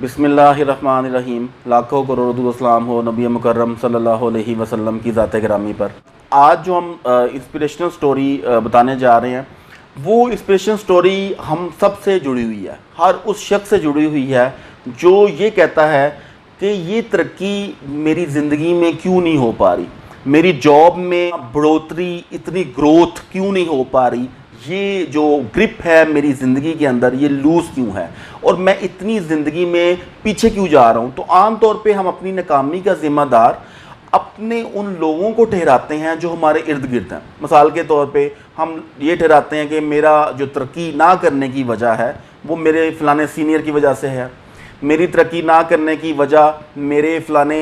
बिस्मिल्लाहिर्रहमानिर्रहीम। लाखों करोड़ों अस्सलाम हो नबी मुकर्रम सल्लल्लाहु अलैहि वसल्लम की ज़ात गिरामी पर। आज जो हम इंस्पिरेशनल स्टोरी बताने जा रहे हैं, वो इंस्पिरेशनल स्टोरी हम सब से जुड़ी हुई है। हर उस शख्स से जुड़ी हुई है जो ये कहता है कि ये तरक्की मेरी ज़िंदगी में क्यों नहीं हो पा रही, मेरी जॉब में बढ़ोतरी, इतनी ग्रोथ क्यों नहीं हो पा रही, ये जो ग्रिप है मेरी ज़िंदगी के अंदर ये लूज़ क्यों है और मैं इतनी ज़िंदगी में पीछे क्यों जा रहा हूँ। तो आम तौर पे हम अपनी नाकामी का ज़िम्मेदार अपने उन लोगों को ठहराते हैं जो हमारे इर्द गिर्द हैं। मिसाल के तौर पे हम ये ठहराते हैं कि मेरा जो तरक्की ना करने की वजह है वो मेरे फ़लाने सीनियर की वजह से है, मेरी तरक्की ना करने की वजह मेरे फ़लाने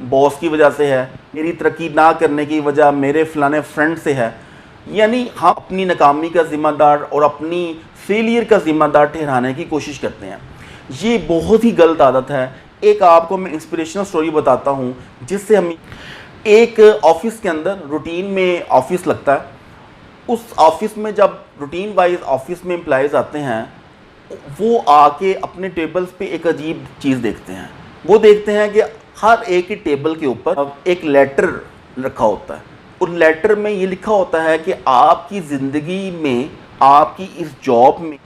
बॉस की वजह से है, मेरी तरक्की ना करने की वजह मेरे फ़लाने फ्रेंड से है। यानी हम अपनी नाकामी का ज़िम्मेदार और अपनी फेलियर का ज़िम्मेदार ठहराने की कोशिश करते हैं। ये बहुत ही गलत आदत है। एक आपको मैं इंस्पिरेशनल स्टोरी बताता हूँ जिससे हम एक ऑफिस के अंदर रूटीन में ऑफिस लगता है। उस ऑफिस में जब रूटीन वाइज ऑफिस में एम्प्लॉयज़ आते हैं, वो आके अपने टेबल्स पे एक अजीब चीज़ देखते हैं। वो देखते हैं कि हर एक के टेबल के ऊपर एक लेटर रखा होता है। उस लेटर में ये लिखा होता है कि आपकी ज़िंदगी में, आपकी इस जॉब में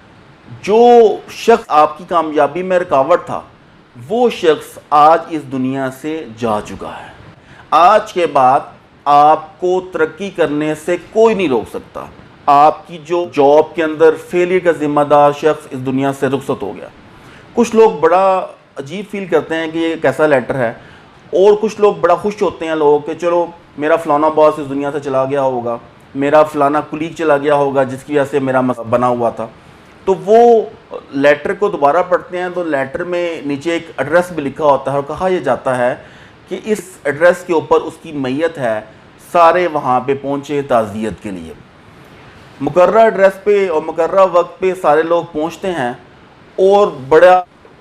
जो शख्स आपकी कामयाबी में रुकावट था, वो शख्स आज इस दुनिया से जा चुका है। आज के बाद आपको तरक्की करने से कोई नहीं रोक सकता। आपकी जो जॉब के अंदर फेलियर का ज़िम्मेदार शख्स इस दुनिया से रुखसत हो गया। कुछ लोग बड़ा अजीब फील करते हैं कि ये कैसा लेटर है, और कुछ लोग बड़ा खुश होते हैं लोग कि चलो मेरा फ़लाना बॉस इस दुनिया से चला गया होगा, मेरा फ़लाना कुलीग चला गया होगा जिसकी वजह से मेरा बना हुआ था। तो वो लेटर को दोबारा पढ़ते हैं तो लेटर में नीचे एक एड्रेस भी लिखा होता है और कहा यह जाता है कि इस एड्रेस के ऊपर उसकी मैयत है, सारे वहाँ पे पहुँचे ताज़ियत के लिए। मुकर्रर एड्रेस पे और मुकर्रर वक्त पे सारे लोग पहुँचते हैं और बड़ा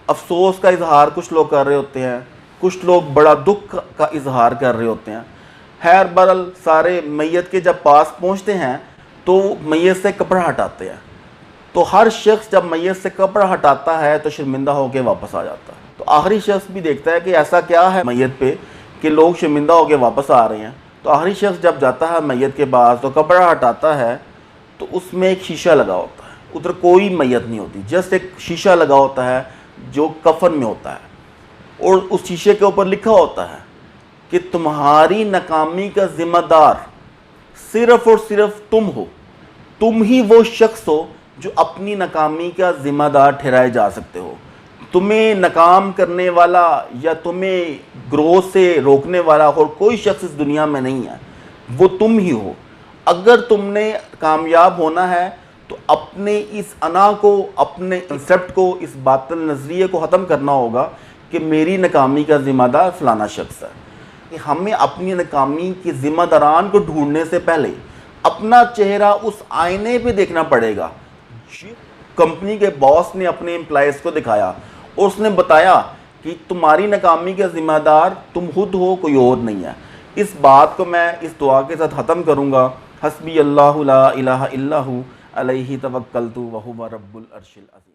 अफसोस का इजहार कुछ लोग कर रहे होते हैं, कुछ लोग बड़ा दुख का इजहार कर रहे होते हैं। खैर बरल सारे मैयत के जब पास पहुंचते हैं तो मैयत से कपड़ा हटाते हैं। तो हर शख्स जब मैयत से कपड़ा हटाता है तो शर्मिंदा होकर वापस आ जाता है। तो आखिरी शख्स भी देखता है कि ऐसा क्या है मैयत पे कि लोग शर्मिंदा होकर वापस आ रहे हैं। तो आखिरी शख्स जब जाता है मैयत के पास तो कपड़ा हटाता है तो उसमें एक शीशा लगा होता है। उधर कोई मैयत नहीं होती, जस्ट एक शीशा लगा होता है जो कफन में होता है, और उस शीशे के ऊपर लिखा होता है कि तुम्हारी नाकामी का ज़िम्मेदार सिर्फ़ और सिर्फ तुम हो। तुम ही वो शख्स हो जो अपनी नाकामी का ज़िम्मेदार ठहराए जा सकते हो। तुम्हें नाकाम करने वाला या तुम्हें ग्रोथ से रोकने वाला और कोई शख्स इस दुनिया में नहीं है, वो तुम ही हो। अगर तुमने कामयाब होना है तो अपने इस अना को, अपने कंसेप्ट को, इस बातिल नज़रिए को ख़त्म करना होगा कि मेरी नाकामी का ज़िम्मेदार फ़लाना शख्स है। कि हमें अपनी नाकामी के ज़िम्मेदारान को ढूंढने से पहले अपना चेहरा उस आईने पे देखना पड़ेगा। कंपनी के बॉस ने अपने एम्प्लॉयज़ को दिखाया और उसने बताया कि तुम्हारी नाकामी का ज़िम्मेदार तुम खुद हो, कोई और नहीं है। इस बात को मैं इस दुआ के साथ ख़त्म करूँगा। हस्बी अल्लाहु ला इलाहा इल्ला हु अलैहि तवक्कलतु व हुवा रब्बुल अर्शिल अज़ीम।